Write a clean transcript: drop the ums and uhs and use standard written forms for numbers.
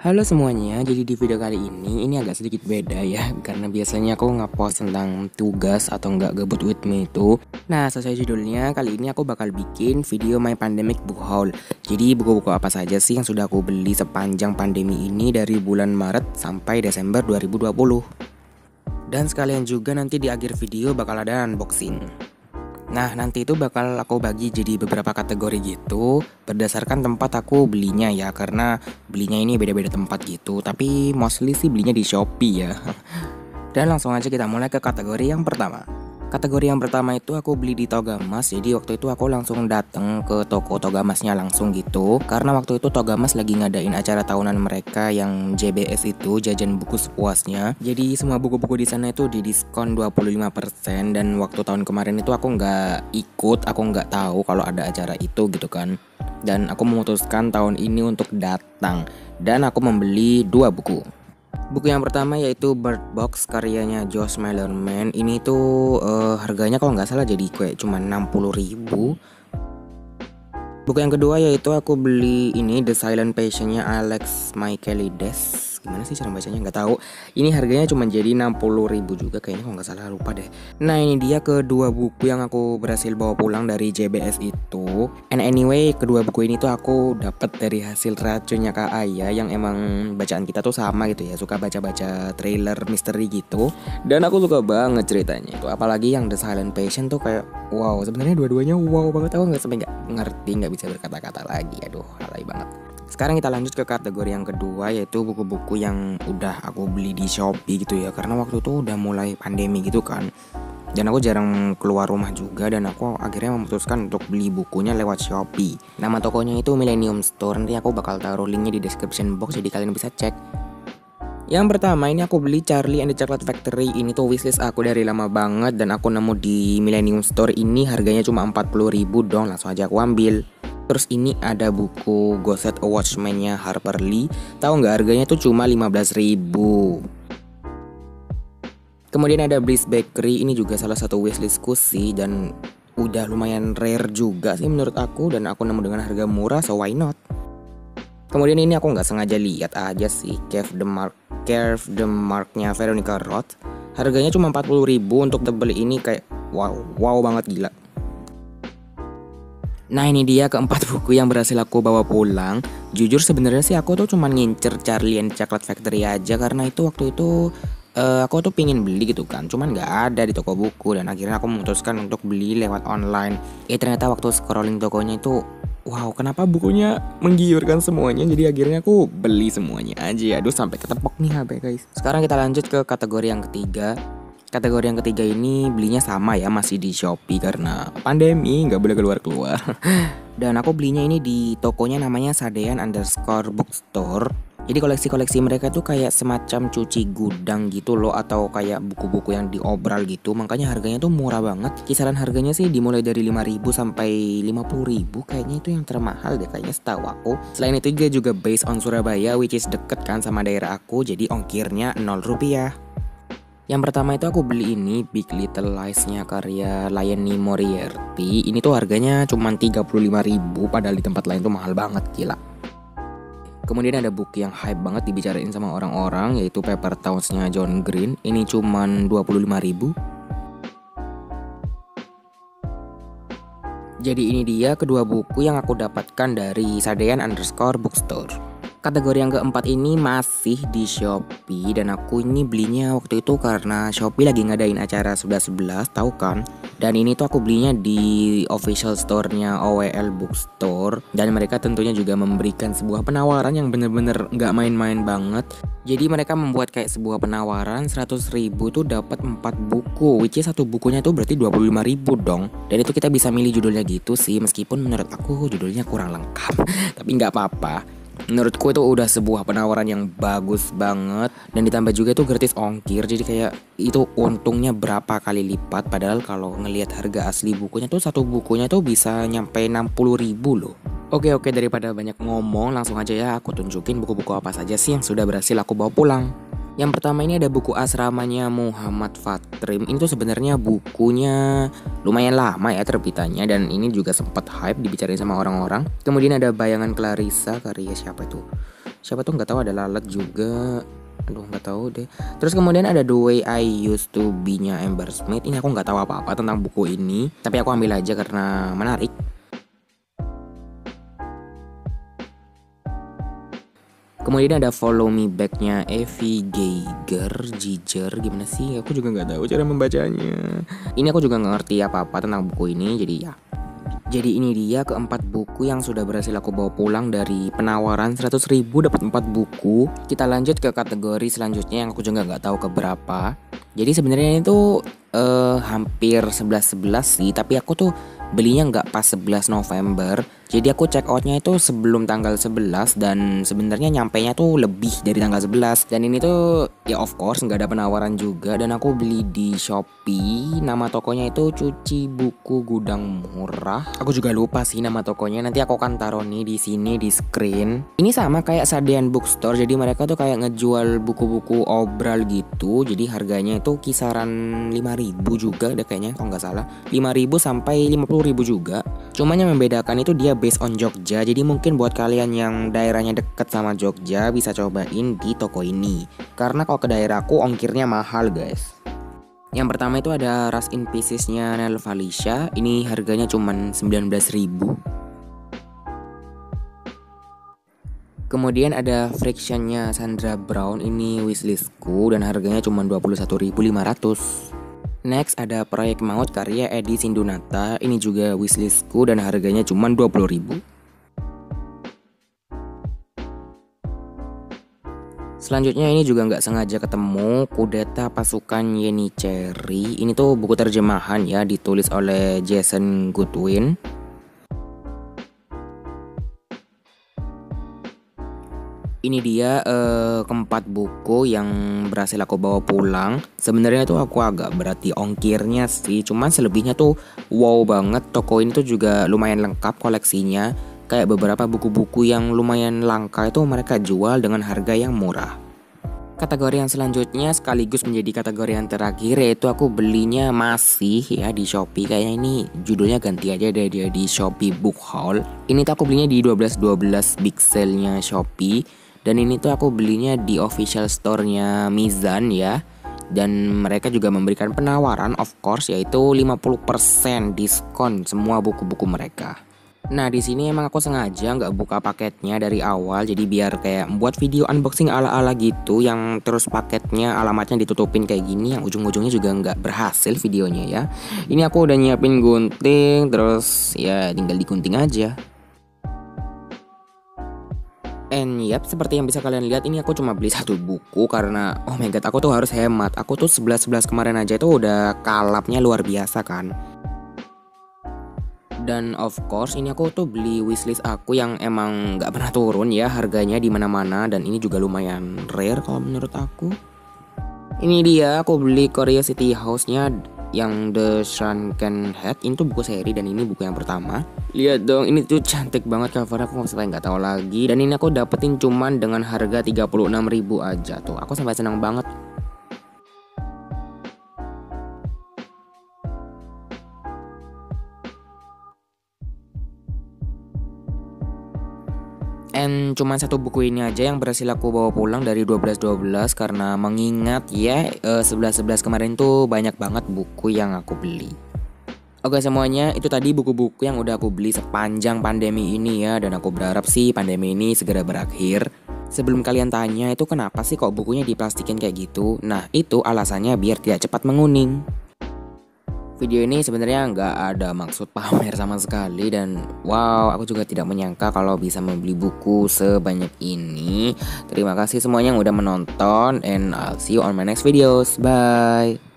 Halo semuanya, jadi di video kali ini agak sedikit beda ya. Karena biasanya aku ngepost tentang tugas atau enggak gabut with me itu. Nah, sesuai judulnya, kali ini aku bakal bikin video My Pandemic Book Haul. Jadi buku-buku apa saja sih yang sudah aku beli sepanjang pandemi ini dari bulan Maret sampai Desember 2020. Dan sekalian juga nanti di akhir video bakal ada unboxing. Nah, nanti itu bakal aku bagi jadi beberapa kategori gitu berdasarkan tempat aku belinya ya, karena belinya ini beda-beda tempat gitu. Tapi mostly sih belinya di Shopee ya. Dan langsung aja kita mulai ke kategori yang pertama. Kategori yang pertama itu aku beli di Togamas. Jadi waktu itu aku langsung datang ke toko Togamasnya langsung gitu. Karena waktu itu Togamas lagi ngadain acara tahunan mereka yang JBS itu, jajan buku sepuasnya. Jadi semua buku-buku di sana itu di diskon 25%. Dan waktu tahun kemarin itu aku nggak ikut, aku nggak tahu kalau ada acara itu gitu kan. Dan aku memutuskan tahun ini untuk datang. Dan aku membeli 2 buku. Buku yang pertama yaitu Bird Box karyanya Josh Malerman. Ini tuh harganya kalau nggak salah jadi kayak cuma 60.000. Buku yang kedua yaitu aku beli ini The Silent Passion-nya Alex Michaelides. Gimana sih cara bacanya nggak tahu. Ini harganya cuma jadi 60.000 juga kayaknya kalau nggak salah, lupa deh. Nah, ini dia kedua buku yang aku berhasil bawa pulang dari JBS itu. And anyway, kedua buku ini tuh aku dapat dari hasil racunnya Kak Aya yang emang bacaan kita tuh sama gitu ya, suka baca-baca trailer misteri gitu. Dan aku suka banget ceritanya itu, apalagi yang The Silent Patient tuh kayak wow, sebenarnya dua-duanya wow banget. Aku nggak sampai nggak ngerti, nggak bisa berkata-kata lagi. Aduh, alay banget. Sekarang kita lanjut ke kategori yang kedua, yaitu buku-buku yang udah aku beli di Shopee gitu ya. Karena waktu itu udah mulai pandemi gitu kan, dan aku jarang keluar rumah juga, dan aku akhirnya memutuskan untuk beli bukunya lewat Shopee. Nama tokonya itu Millennium Store. Nanti aku bakal taruh linknya di description box jadi kalian bisa cek. Yang pertama ini aku beli Charlie and the Chocolate Factory. Ini tuh wishlist aku dari lama banget, dan aku nemu di Millennium Store ini harganya cuma 40.000 dong. Langsung aja aku ambil. Terus ini ada buku Ghost a Watchman-nya Harper Lee. Tahu nggak, harganya tuh cuma 15.000. Kemudian ada Bliss Bakery. Ini juga salah satu wishlistku sih, dan udah lumayan rare juga sih menurut aku, dan aku nemu dengan harga murah, so why not. Kemudian ini aku nggak sengaja lihat aja sih, Carve the Mark-nya Veronica Roth. Harganya cuma 40.000 untuk tebel ini, kayak wow banget, gila. Nah, ini dia keempat buku yang berhasil aku bawa pulang. Jujur sebenarnya sih aku tuh cuma ngincer Charlie and Chocolate Factory aja, karena itu waktu itu aku tuh pingin beli gitu kan, cuman nggak ada di toko buku, dan akhirnya aku memutuskan untuk beli lewat online. Ternyata waktu scrolling tokonya itu wow, kenapa bukunya menggiurkan semuanya, jadi akhirnya aku beli semuanya aja. Aduh, sampai ketepok nih HP guys. Sekarang kita lanjut ke kategori yang ketiga. Kategori yang ketiga ini belinya sama ya, masih di Shopee karena pandemi nggak boleh keluar-keluar. Dan aku belinya ini di tokonya namanya Sadean_bookstore. Jadi koleksi-koleksi mereka tuh kayak semacam cuci gudang gitu loh, atau kayak buku-buku yang diobral gitu. Makanya harganya tuh murah banget. Kisaran harganya sih dimulai dari 5.000 sampai 50.000. Kayaknya itu yang termahal deh kayaknya setahu aku. Selain itu dia juga based on Surabaya, which is deket kan sama daerah aku. Jadi ongkirnya 0 rupiah. Yang pertama itu aku beli ini Big Little Lies-nya karya Liane Moriarty. Ini tuh harganya cuma 35.000, padahal di tempat lain tuh mahal banget, gila. Kemudian ada buku yang hype banget dibicarain sama orang-orang, yaitu Paper Towns-nya John Green. Ini cuma 25.000. Jadi ini dia kedua buku yang aku dapatkan dari Sadean_bookstore. Kategori yang keempat ini masih di Shopee, dan aku ini belinya waktu itu karena Shopee lagi ngadain acara 11.11, tahu kan? Dan ini tuh aku belinya di official store-nya OWL Bookstore, dan mereka tentunya juga memberikan sebuah penawaran yang bener-bener nggak main-main banget. Jadi mereka membuat kayak sebuah penawaran 100.000 tuh dapat 4 buku, which is satu bukunya tuh berarti 25.000 dong. Dan itu kita bisa milih judulnya gitu sih, meskipun menurut aku judulnya kurang lengkap. Tapi nggak apa-apa. Menurutku itu udah sebuah penawaran yang bagus banget, dan ditambah juga itu gratis ongkir. Jadi kayak itu untungnya berapa kali lipat. Padahal kalau ngelihat harga asli bukunya tuh satu bukunya tuh bisa nyampe 60.000 loh. Oke, daripada banyak ngomong, langsung aja ya aku tunjukin buku-buku apa saja sih yang sudah berhasil aku bawa pulang. Yang pertama ini ada buku asramanya Muhammad Fatrim. Ini tuh sebenarnya bukunya lumayan lama ya terbitannya, dan ini juga sempat hype dibicarain sama orang-orang. Kemudian ada Bayangan Clarissa karya siapa itu? Siapa tuh nggak tahu, ada lalat juga. Aduh nggak tahu deh. Terus kemudian ada The Way I Used to Be-nya Amber Smith. Ini aku nggak tahu apa-apa tentang buku ini, tapi aku ambil aja karena menarik. Kemudian ada Follow Me Back-nya Evie Giger, gimana sih? Aku juga nggak tahu cara membacanya. Ini aku juga nggak ngerti apa-apa tentang buku ini, jadi ya. Jadi ini dia keempat buku yang sudah berhasil aku bawa pulang dari penawaran 100.000 dapat 4 buku. Kita lanjut ke kategori selanjutnya yang aku juga nggak tahu keberapa. Jadi sebenarnya itu hampir 11-11 sih, tapi aku tuh belinya nggak pas 11 November. Jadi aku check outnya itu sebelum tanggal 11 dan sebenarnya nyampainya tuh lebih dari tanggal 11. Dan ini tuh ya of course nggak ada penawaran juga, dan aku beli di Shopee. Nama tokonya itu Cuci Buku Gudang Murah. Aku juga lupa sih nama tokonya. Nanti aku akan taruh nih di sini di screen. Ini sama kayak Sadean Bookstore. Jadi mereka tuh kayak ngejual buku-buku obral gitu. Jadi harganya itu kisaran 5.000 juga deh kayaknya kalau nggak salah. 5.000 sampai 50.000 juga. Cuman yang membedakan itu dia based on Jogja. Jadi mungkin buat kalian yang daerahnya deket sama Jogja bisa cobain di toko ini. Karena kalau ke daerahku ongkirnya mahal guys. Yang pertama itu ada Rust in Pieces-nya Nel Felicia. Ini harganya cuman 19.000. Kemudian ada Friction-nya Sandra Brown. Ini wishlistku dan harganya cuman 21.500. Next ada Proyek Maut karya Edi Sindunata. Ini juga wishlistku dan harganya cuma 20.000. Selanjutnya ini juga nggak sengaja ketemu, Kudeta Pasukan Yeni Cherry. Ini tuh buku terjemahan ya, ditulis oleh Jason Goodwin. Ini dia keempat buku yang berhasil aku bawa pulang. Sebenarnya tuh aku agak berat di ongkirnya sih, cuman selebihnya tuh wow banget. Toko ini tuh juga lumayan lengkap koleksinya. Kayak beberapa buku-buku yang lumayan langka itu mereka jual dengan harga yang murah. Kategori yang selanjutnya sekaligus menjadi kategori yang terakhir, yaitu aku belinya masih ya di Shopee. Kayaknya ini judulnya ganti aja deh, dia di Shopee Book Haul. Ini tuh aku belinya di 12.12 big sale-nya Shopee. Dan ini tuh aku belinya di official store-nya Mizan ya. Dan mereka juga memberikan penawaran of course, yaitu 50% diskon semua buku-buku mereka. Nah di sini emang aku sengaja nggak buka paketnya dari awal, jadi biar kayak buat video unboxing ala-ala gitu, yang terus paketnya alamatnya ditutupin kayak gini, yang ujung-ujungnya juga nggak berhasil videonya ya. Ini aku udah nyiapin gunting, terus ya tinggal digunting aja. And yap, seperti yang bisa kalian lihat, ini aku cuma beli satu buku karena oh my god, aku tuh harus hemat. Aku tuh 11-11 kemarin aja itu udah kalapnya luar biasa kan. Dan of course ini aku tuh beli wishlist aku yang emang nggak pernah turun ya harganya di mana-mana, dan ini juga lumayan rare kalau menurut aku. Ini dia aku beli Curiosity House-nya yang The Shrunken Head. Ini tuh buku seri dan ini buku yang pertama. Lihat dong, ini tuh cantik banget covernya, aku sampai nggak tahu lagi. Dan ini aku dapetin cuman dengan harga 36.000 aja tuh. Aku sampai senang banget. And cuman satu buku ini aja yang berhasil aku bawa pulang dari 12-12 karena mengingat ya 11-11 kemarin tuh banyak banget buku yang aku beli. Oke semuanya, itu tadi buku-buku yang udah aku beli sepanjang pandemi ini ya. Dan aku berharap sih pandemi ini segera berakhir. Sebelum kalian tanya itu kenapa sih kok bukunya diplastikin kayak gitu, nah itu alasannya biar tidak cepat menguning. Video ini sebenarnya nggak ada maksud pamer sama sekali, dan wow, aku juga tidak menyangka kalau bisa membeli buku sebanyak ini. Terima kasih semuanya yang udah menonton, and I'll see you on my next videos. Bye.